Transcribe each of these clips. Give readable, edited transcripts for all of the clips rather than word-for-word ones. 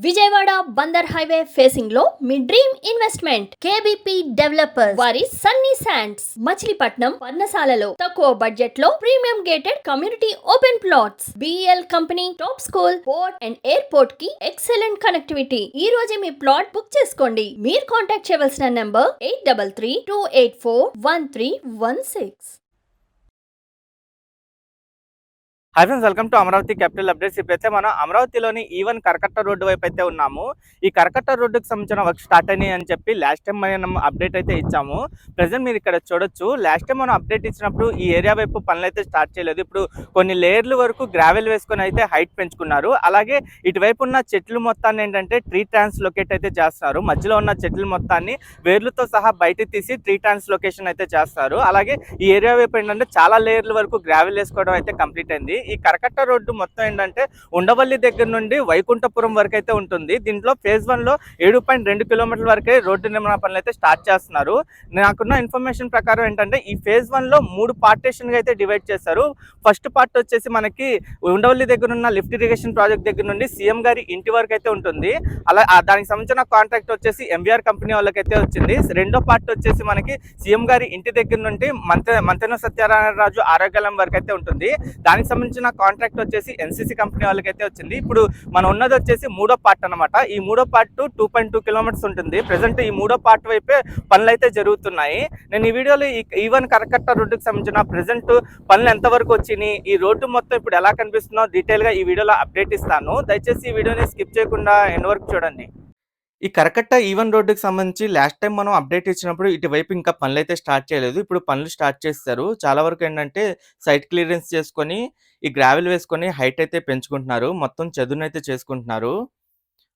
Vijayawada Bandar highway facing లో మీ dream investment కేబిపి developer వారి Sunny sands Machilipatnam పర్ణశాలలో తక్కువ బడ్జెట్ లో premium gated community open plots BL company top school port and airport కి excellent connectivity. ఈ రోజే మీ ప్లాట్ బుక్ చేసుకోండి. మీరు కాంటాక్ట్ చేయవలసిన number 8332841316. Hi friends, welcome to Amaravati capital updates. ఇప్పుడైతే మనం అమరావతిలోని ఈవెన్ కరకట్ట రోడ్డు వైపు అయితే ఉన్నాము. ఈ కరకట్ట రోడ్డుకి సంబంధించిన వర్క్ స్టార్ట్ అయినాయి అని చెప్పి లాస్ట్ టైం మనం అప్డేట్ అయితే ఇచ్చాము. ప్రజెంట్ మీరు ఇక్కడ చూడొచ్చు, లాస్ట్ టైం మనం అప్డేట్ ఇచ్చినప్పుడు ఈ ఏరియా వైపు పనులు అయితే స్టార్ట్ చేయలేదు. ఇప్పుడు కొన్ని లేయర్ల వరకు గ్రావెల్ వేసుకొని అయితే హైట్ పెంచుకున్నారు. అలాగే ఇటువైపు ఉన్న చెట్లు మొత్తాన్ని ఏంటంటే ట్రీ ట్రాన్స్లొకేట్ అయితే చేస్తున్నారు. మధ్యలో ఉన్న చెట్లు మొత్తాన్ని వేర్లతో సహా బయటకు తీసి ట్రీ ట్రాన్స్లొకేషన్ అయితే చేస్తారు. అలాగే ఈ ఏరియా వైపు ఏంటంటే చాలా లేయర్ల వరకు గ్రావెల్ వేసుకోవడం అయితే కంప్లీట్ అయింది. ఈ కరకట్ట రోడ్డు మొత్తం ఏంటంటే ఉండవల్లి దగ్గర నుండి వైకుంఠపురం వరకు అయితే ఉంటుంది. దీంట్లో ఫేజ్ 1లో 7.2 కిలోమీటర్ల వరకే రోడ్డు నిర్మాణ పనులు అయితే స్టార్ట్ చేస్తున్నారు. నాకున్న ఇన్ఫర్మేషన్ ప్రకారం ఏంటంటే ఈ ఫేజ్ 1లో 3 పార్టీషన్గా అయితే డివైడ్ చేస్తారు. ఫస్ట్ పార్ట్ వచ్చేసి మనకి ఉండవల్లి దగ్గర ఉన్న లిఫ్ట్ ఇరిగేషన్ ప్రాజెక్ట్ దగ్గర నుండి సీఎం గారి ఇంటి వరకు అయితే ఉంటుంది. అలా దానికి సంబంధించిన కాంట్రాక్ట్ వచ్చేసి ఎంవీఆర్ కంపెనీ వాళ్ళకైతే వచ్చింది. రెండో పార్ట్ వచ్చేసి మనకి సీఎం గారి ఇంటి దగ్గర నుండి మంతెన సత్యనారాయణరాజు ఆరోగ్యాలయం వరకు అయితే ఉంటుంది. దానికి సంబంధించిన కాంట్రాక్ట్ వచ్చేసి ఎన్సీసీ కంపెనీ వాళ్ళకైతే వచ్చింది. ఇప్పుడు మనం ఉన్నది వచ్చేసి మూడో పార్ట్ అనమాట. ఈ మూడో పార్ట్ 2.2 కిలోమీటర్స్ ఉంటుంది. ప్రెసెంట్ ఈ మూడో పార్ట్ వైపే పనులు అయితే జరుగుతున్నాయి. నేను ఈ వీడియోలో ఈవెన్ కరకట్ట రోడ్డుకి సంబంధించిన ప్రెసెంట్ పనులు ఎంతవరకు వచ్చినాయి, ఈ రోడ్డు మొత్తం ఇప్పుడు ఎలా కనిపిస్తుందో డీటెయిల్గా ఈ వీడియోలో అప్డేట్ ఇస్తాను. దయచేసి ఈ వీడియోని స్కిప్ చేయకుండా ఎండ్ వరకు చూడండి. ఈ కరకట్ట ఈవెన్ రోడ్డుకి సంబంధించి లాస్ట్ టైం మనం అప్డేట్ ఇచ్చినప్పుడు ఇటువైపు ఇంకా పనులు అయితే స్టార్ట్ చేయలేదు. ఇప్పుడు పనులు స్టార్ట్ చేస్తారు. చాలా వరకు ఏంటంటే సైట్ క్లియరెన్స్ చేసుకొని ఈ గ్రావెల్ వేసుకొని హైట్ అయితే పెంచుకుంటున్నారు. మొత్తం చదునైతే చేసుకుంటున్నారు.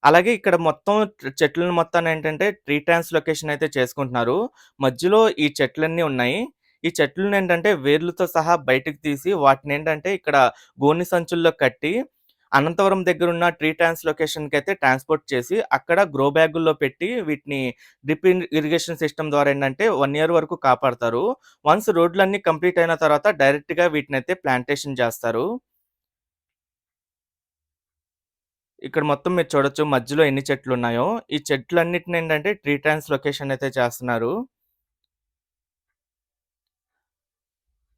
అలాగే ఇక్కడ మొత్తం చెట్లను మొత్తాన్ని ఏంటంటే ట్రీ ట్రాన్స్‌లొకేషన్ అయితే చేసుకుంటున్నారు. మధ్యలో ఈ చెట్లన్నీ ఉన్నాయి. ఈ చెట్లను ఏంటంటే వేర్లతో సహా బయటకు తీసి వాటిని ఏంటంటే ఇక్కడ గోనె సంచుల్లో కట్టి అనంతపురం దగ్గర ఉన్న ట్రీ ట్రాన్స్‌లొకేషన్‌కి అయితే ట్రాన్స్‌పోర్ట్ చేసి అక్కడ గ్రో బ్యాగుల్లో పెట్టి వీటిని డ్రిప్ ఇరిగేషన్ సిస్టమ్ ద్వారా ఏంటంటే 1 ఇయర్ వరకు కాపాడతారు. వన్స్ రోడ్లన్నీ కంప్లీట్ అయిన తర్వాత డైరెక్ట్‌గా వీటినైతే ప్లాంటేషన్ చేస్తారు. ఇక్కడ మొత్తం మీరు చూడొచ్చు మధ్యలో ఎన్ని చెట్లున్నాయో. ఈ చెట్లన్నిటిని ఏంటంటే ట్రీ ట్రాన్స్‌లొకేషన్ అయితే చేస్తున్నారు.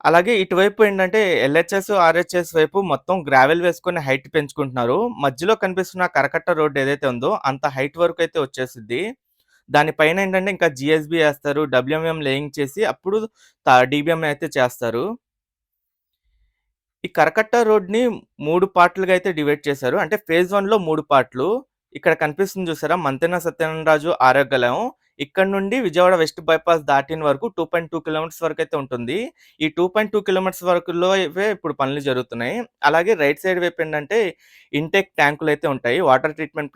అలాగే ఇటువైపు ఏంటంటే ఎల్‌హెచ్‌ఎస్, ఆర్‌హెచ్‌ఎస్ వైపు మొత్తం గ్రావెల్ వేసుకొని హైట్ పెంచుకుంటున్నారు. మధ్యలో కనిపిస్తున్న కరకట్ట రోడ్ ఏదైతే ఉందో అంత హైట్ వరకు అయితే వచ్చేసిద్ది. దానిపైన ఏంటంటే ఇంకా జీఎస్‌బీ ఏస్తారు. డబ్ల్యూఎంఎం లేయింగ్ చేసి అప్పుడు డీబీఎం అయితే చేస్తారు. ఈ కరకట్ట రోడ్‌ని 3 పార్ట్‌లుగా అయితే డివైడ్ చేశారు. అంటే ఫేజ్ 1లో 3 పార్ట్‌లు. ఇక్కడ కనిపిస్తుంది చూసారా? మంతెన సత్యనారాయణరాజు ఆరోగ్యాలయం. ఇక్కడ నుండి విజయవాడ వెస్ట్ బైపాస్ దాటిన వరకు 2.2 కిలోమీటర్స్ వరకైతే ఉంటుంది. ఈ 2.2 కిలోమీటర్స్ వరకులో ఇవే ఇప్పుడు పనులు జరుగుతున్నాయి. అలాగే రైట్ సైడ్ వైపు ఏంటంటే ఇంటేక్ ట్యాంకులైతే ఉంటాయి. వాటర్ ట్రీట్మెంట్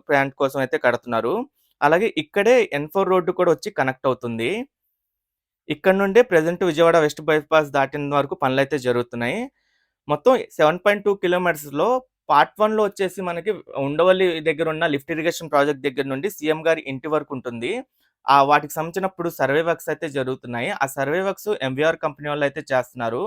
ప్లాంట్ కోసం అయితే కడుతున్నారు. అలాగే ఇక్కడే N4 రోడ్డు కూడా వచ్చి కనెక్ట్ అవుతుంది. ఇక్కడ నుండే ప్రెజెంట్ విజయవాడ వెస్ట్ బైపాస్ దాటిన వరకు పనులైతే జరుగుతున్నాయి. మొత్తం 7.2 కిలోమీటర్స్‌లో పార్ట్ 1లో వచ్చేసి మనకి ఉండవల్లి దగ్గర ఉన్న లిఫ్ట్ ఇరిగేషన్ ప్రాజెక్ట్ దగ్గర నుండి సీఎం గారి ఇంటి వరకు ఉంటుంది. వాటికి సంబంధించిన ఇప్పుడు సర్వే వర్క్స్ అయితే జరుగుతున్నాయి. ఆ సర్వే వర్క్స్ ఎంవీఆర్ కంపెనీ వాళ్ళు అయితే చేస్తున్నారు.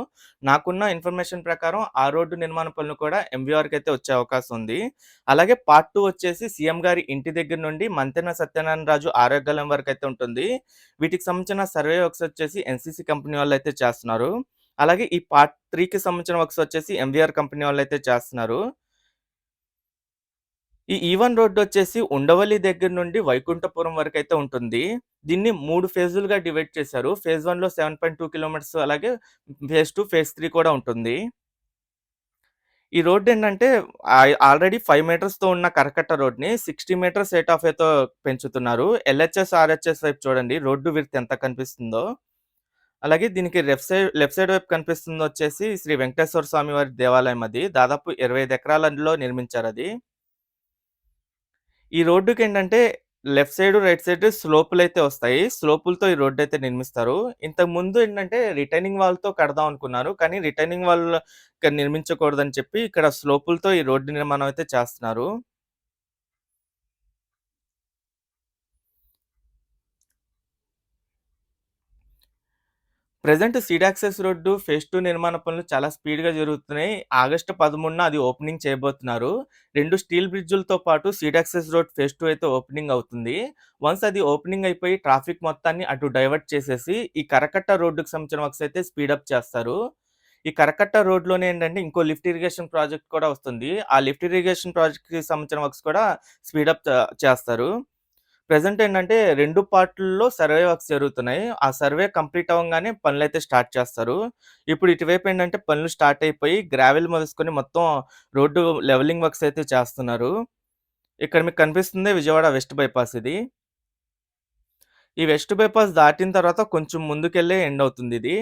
నాకున్న ఇన్ఫర్మేషన్ ప్రకారం ఆ రోడ్డు నిర్మాణ పనులు కూడా ఎంవీఆర్‌కి అయితే వచ్చే అవకాశం ఉంది. అలాగే పార్ట్ 2 వచ్చేసి సీఎం గారి ఇంటి దగ్గర నుండి మంతెన సత్యనారాయణరాజు ఆరోగ్యాలయం వరకు అయితే ఉంటుంది. వీటికి సంబంధించిన సర్వే వర్క్స్ వచ్చేసి ఎన్‌సీసీ కంపెనీ వాళ్ళు అయితే చేస్తున్నారు. అలాగే ఈ పార్ట్ 3కి సంబంధించిన వర్క్స్ వచ్చేసి ఎంవీఆర్ కంపెనీ వాళ్ళైతే చేస్తున్నారు. ఈ ఈవెన్ రోడ్ వచ్చేసి ఉండవల్లి దగ్గర నుండి వైకుంఠపురం వరకైతే ఉంటుంది. దీన్ని 3 ఫేజులుగా డివైడ్ చేశారు. ఫేజ్ 1లో 7.2 కిలోమీటర్స్ అలాగే ఫేజ్ 2, ఫేజ్ 3 కూడా ఉంటుంది. ఈ రోడ్ ఏంటంటే ఆల్రెడీ 5 మీటర్స్‌తో ఉన్న కరకట్ట రోడ్‌ని 60 మీటర్స్ రేట్ ఆఫ్ వేతో పెంచుతున్నారు. ఎల్‌హెచ్‌ఎస్, ఆర్‌హెచ్‌ఎస్ వైపు చూడండి రోడ్డు విడ్త్ ఎంత కనిపిస్తుందో. అలాగే దీనికి లెఫ్ట్ సైడ్ వైపు కనిపిస్తుందొచ్చేసి శ్రీ వెంకటేశ్వర స్వామి వారి దేవాలయం అది. దాదాపు 25 ఎకరాలలో నిర్మించారది. ఈ రోడ్డుకేంటంటే లెఫ్ట్ సైడ్, రైట్ సైడ్ స్లోపులైతే వస్తాయి. స్లోపులతో ఈ రోడ్డయితే నిర్మిస్తారు. ఇంతకుముందు ఏంటంటే రిటైనింగ్ వాల్‌తో కడదాం అనుకున్నారు. కానీ రిటైనింగ్ వాల్ ఇక్కడ నిర్మించకూడదని చెప్పి ఇక్కడ స్లోపులతో ఈ రోడ్డు నిర్మాణం అయితే చేస్తున్నారు. Present seed access road phase 2 నిర్మాణ పనులు చాలా స్పీడ్‌గా జరుగుతున్నాయి. ఆగస్టు 13న అది ఓపెనింగ్ చేయబోతున్నారు. 2 స్టీల్ బ్రిడ్జులతో పాటు సీడ్ యాక్సెస్ రోడ్ ఫేజ్ 2 అయితే ఓపెనింగ్ అవుతుంది. వన్స్ అది ఓపెనింగ్ అయిపోయి ట్రాఫిక్ మొత్తాన్ని అటు డైవర్ట్ చేసేసి ఈ కరకట్ట రోడ్డుకి సంబంధించిన వర్క్స్ అయితే స్పీడప్ చేస్తారు. ఈ కరకట్ట రోడ్‌లోనే ఏంటంటే ఇంకో లిఫ్ట్ ఇరిగేషన్ ప్రాజెక్ట్ కూడా వస్తుంది. ఆ లిఫ్ట్ ఇరిగేషన్ ప్రాజెక్ట్‌కి సంబంధించిన వర్క్స్ కూడా స్పీడప్ చేస్తారు. ప్రెజెంట్ ఏంటంటే 2 పార్ట్‌ల్లో సర్వే వర్క్స్ జరుగుతున్నాయి. ఆ సర్వే కంప్లీట్ అవ్వంగానే పనులైతే స్టార్ట్ చేస్తారు. ఇప్పుడు ఇటువైపు ఏంటంటే పనులు స్టార్ట్ అయిపోయి గ్రావెల్ మొదలుకొని మొత్తం రోడ్డు లెవెలింగ్ వర్క్స్ అయితే చేస్తున్నారు. ఇక్కడ మీకు కనిపిస్తుంది విజయవాడ వెస్ట్ బైపాస్ ఇది. ఈ వెస్ట్ బైపాస్ దాటిన తర్వాత కొంచెం ముందుకెళ్ళే ఎండ్ అవుతుందిది.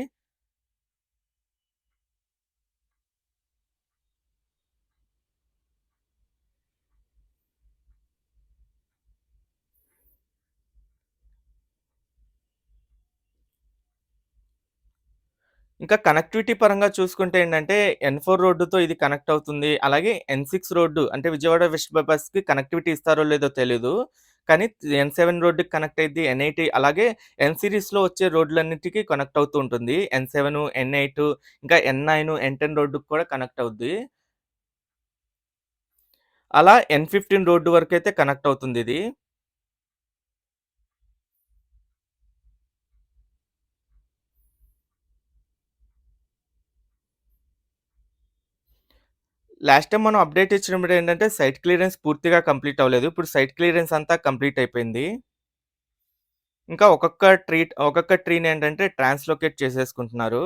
ఇంకా కనెక్టివిటీ పరంగా చూసుకుంటే ఏంటంటే N4 రోడ్డుతో ఇది కనెక్ట్ అవుతుంది. అలాగే N6 రోడ్డు అంటే విజయవాడ వెస్ట్ బైపాస్‌కి కనెక్టివిటీ ఇస్తారో లేదో తెలీదు. కానీ N7 రోడ్డుకి కనెక్ట్ అయిద్ది. N8 అలాగే N సీరీస్‌లో వచ్చే రోడ్లన్నిటికి కనెక్ట్ అవుతూ ఉంటుంది. N7, N8 ఇంకా N9, N10 రోడ్డుకి కూడా కనెక్ట్ అవుద్ది. అలా N15 రోడ్డు వరకైతే కనెక్ట్ అవుతుందిది. లాస్ట్ టైమ్ మనం అప్డేట్ ఇచ్చినప్పుడు ఏంటంటే సైట్ క్లియరెన్స్ పూర్తిగా కంప్లీట్ అవ్వలేదు. ఇప్పుడు సైట్ క్లియరెన్స్ అంతా కంప్లీట్ అయిపోయింది. ఇంకా ఒక్కొక్క ట్రీని ఏంటంటే ట్రాన్స్‌లొకేట్ చేసేసుకుంటున్నారు.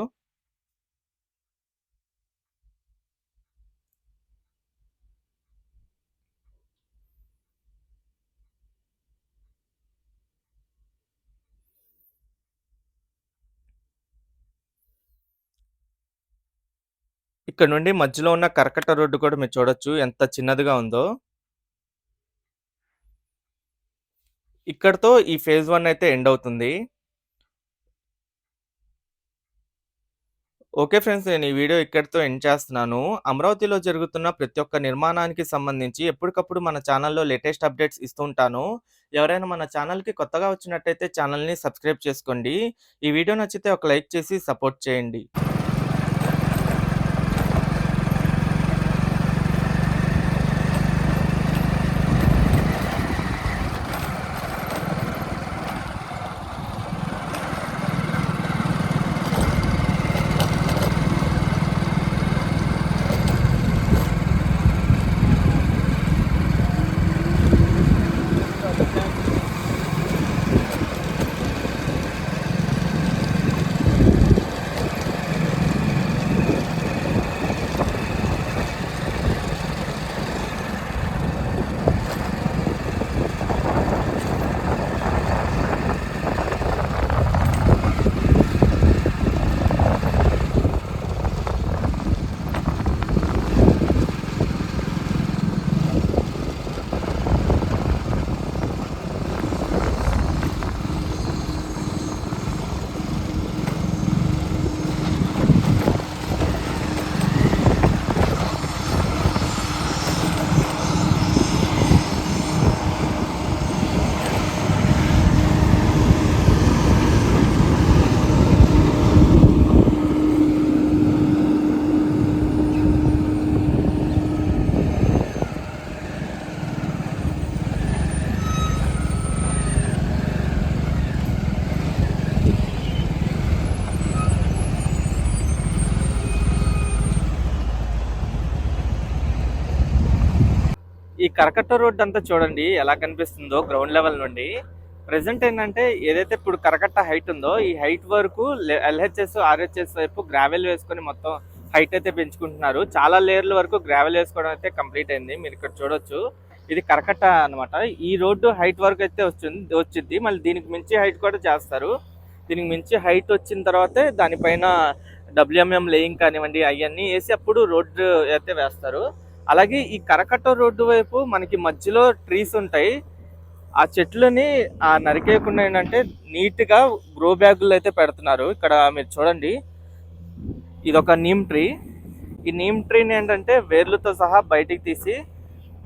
ఇక్కడ నుండి మధ్యలో ఉన్న కర్కట రోడ్డు కూడా మీరు చూడొచ్చు ఎంత చిన్నదిగా ఉందో. ఇక్కడితో ఈ ఫేజ్ 1 అయితే ఎండ్ అవుతుంది. ఓకే ఫ్రెండ్స్, నేను ఈ వీడియో ఇక్కడితో ఎండ్ చేస్తున్నాను. అమరావతిలో జరుగుతున్న ప్రతి ఒక్క నిర్మాణానికి సంబంధించి ఎప్పటికప్పుడు మన ఛానల్‌లో లేటెస్ట్ అప్డేట్స్ ఇస్తూ ఉంటాను. ఎవరైనా మన ఛానల్‌కి కొత్తగా వచ్చినట్టయితే ఛానల్‌ని సబ్స్క్రైబ్ చేసుకోండి. ఈ వీడియో నచ్చితే ఒక లైక్ చేసి సపోర్ట్ చేయండి. ఈ కరకట్ట రోడ్ అంతా చూడండి ఎలా కనిపిస్తుందో గ్రౌండ్ లెవెల్ నుండి. ప్రెసెంట్ ఏంటంటే ఏదైతే ఇప్పుడు కరకట్ట హైట్ ఉందో ఈ హైట్ వరకు LHS, RHS వైపు గ్రావెల్ వేసుకొని మొత్తం హైట్ అయితే పెంచుకుంటున్నారు. చాలా లేయర్ల వరకు గ్రావెల్ వేసుకోవడం అయితే కంప్లీట్ అయింది. మీరు ఇక్కడ చూడొచ్చు ఇది కరకట్ట అన్నమాట. ఈ రోడ్డు హైట్ వరకు అయితే వచ్చింది. మళ్ళీ దీనికి మించి హైట్ కూడా చేస్తారు. దీనికి మించి హైట్ వచ్చిన తర్వాతే దానిపైన WMM లేయింగ్ కానివ్వండి అవన్నీ వేసి అప్పుడు రోడ్డు అయితే వేస్తారు. అలాగే ఈ కరకట్ట రోడ్డు వైపు మనకి మధ్యలో ట్రీస్ ఉంటాయి. ఆ చెట్లని నరికేయకుండా ఏంటంటే నీట్ గా గ్రో బ్యాగులు అయితే పెడుతున్నారు. ఇక్కడ మీరు చూడండి ఇది ఒక నీమ్ ట్రీ. ఈ నీమ్ ట్రీని ఏంటంటే వేర్లతో సహా బయటికి తీసి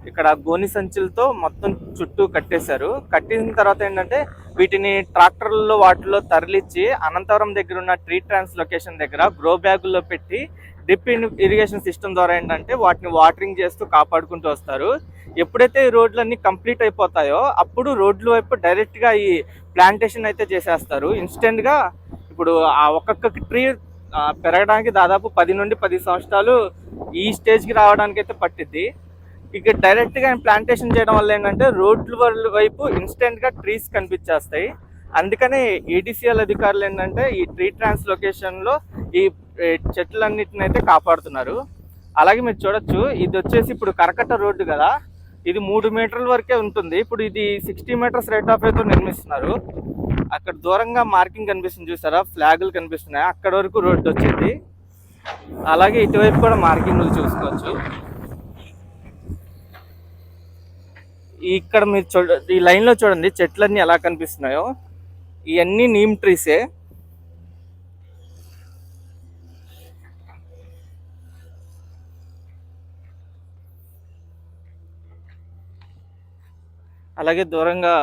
ఇక్కడ గోని సంచులతో మొత్తం చుట్టూ కట్టేశారు. కట్టిన తర్వాత ఏంటంటే వీటిని ట్రాక్టర్లలో వాటిలో తరలిచ్చి అనంతపురం దగ్గర ఉన్న ట్రీ ట్రాన్స్లొకేషన్ దగ్గర గ్రో బ్యాగుల్లో పెట్టి డ్రిప్ ఇరిగేషన్ సిస్టమ్ ద్వారా ఏంటంటే వాటిని వాటరింగ్ చేస్తూ కాపాడుకుంటూ వస్తారు. ఎప్పుడైతే ఈ రోడ్లన్నీ కంప్లీట్ అయిపోతాయో అప్పుడు రోడ్ల వైపు డైరెక్ట్గా ఈ ప్లాంటేషన్ అయితే చేసేస్తారు. ఇన్స్టెంట్గా ఇప్పుడు ఆ ఒక్కొక్క ట్రీ పెరగడానికి దాదాపు 10 నుండి 10 సంవత్సరాలు ఈ స్టేజ్కి రావడానికి అయితే పట్టిద్ది. ఇక డైరెక్ట్గా ప్లాంటేషన్ చేయడం వల్ల ఏంటంటే రోడ్ల వైపు ఇన్స్టెంట్గా ట్రీస్ కనిపించేస్తాయి. అందుకనే ఏడీసీఎల్ అధికారులు ఏంటంటే ఈ ట్రీ ట్రాన్స్లొకేషన్లో ఈ చెట్లన్నిటిని అయితే కాపాడుతున్నారు. అలాగే మీరు చూడొచ్చు, ఇది వచ్చేసి ఇప్పుడు కరకట్ట రోడ్డు కదా, ఇది 3 మీటర్ల వరకే ఉంటుంది. ఇప్పుడు ఇది 60 మీటర్స్ రేట్ ఆఫ్ వేతో నిర్మిస్తున్నారు. అక్కడ దూరంగా మార్కింగ్ కనిపిస్తుంది చూసారా, ఫ్లాగులు కనిపిస్తున్నాయి, అక్కడ వరకు రోడ్డు వచ్చింది. అలాగే ఇటువైపు కూడా మార్కింగ్లు చూసుకోవచ్చు. ఇక్కడ మీరు ఈ లైన్లో చూడండి చెట్లన్నీ ఎలా కనిపిస్తున్నాయో, ఇవన్నీ నీమ్ ట్రీసే. అలాగే దూరంగా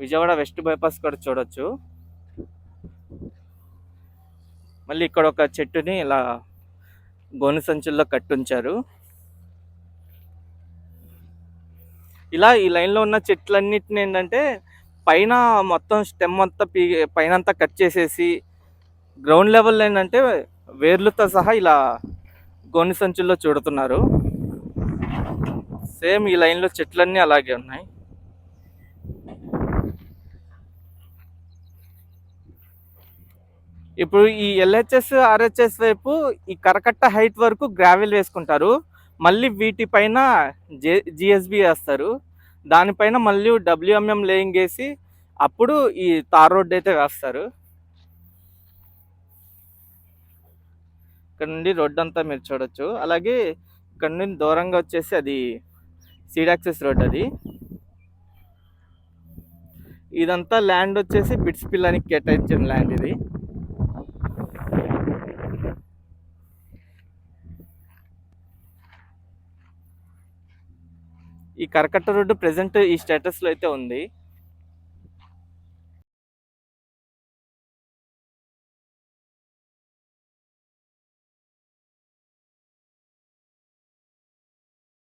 విజయవాడ వెస్ట్ బైపాస్ కూడా చూడొచ్చు. మళ్ళీ ఇక్కడ ఒక చెట్టుని ఇలా గోను సంచుల్లో కట్టుంచారు. ఇలా ఈ లైన్లో ఉన్న చెట్లన్నిటిని ఏంటంటే పైన మొత్తం స్టెమ్ అంతా పైన అంతా కట్ చేసేసి గ్రౌండ్ లెవెల్ ఏంటంటే వేర్లతో సహా ఇలా గోను సంచుల్లో చూడుతున్నారు. సేమ్ ఈ లైన్లో చెట్లన్నీ అలాగే ఉన్నాయి. ఇప్పుడు ఈ ఎల్హెచ్ఎస్ ఆర్హెచ్ఎస్ వైపు ఈ కరకట్ట హైట్ వరకు గ్రావెల్ వేసుకుంటారు. మళ్ళీ వీటిపైన జిఎస్బి వేస్తారు. దానిపైన మళ్ళీ డబ్ల్యూఎంఎం లేయింగ్ వేసి అప్పుడు ఈ తార్ రోడ్ అయితే వేస్తారు. ఇక్కడ నుండి రోడ్ అంతా మీరు చూడొచ్చు. అలాగే ఇక్కడ నుండి దూరంగా వచ్చేసి అది సీడ్ యాక్సెస్ రోడ్. అది ఇదంతా ల్యాండ్ వచ్చేసి బిట్స్ పిల్లానికి కేటాయించిన ల్యాండ్ ఇది. ఈ కరకట్ట రోడ్డు ప్రెసెంట్ ఈ స్టేటస్లో అయితే ఉంది.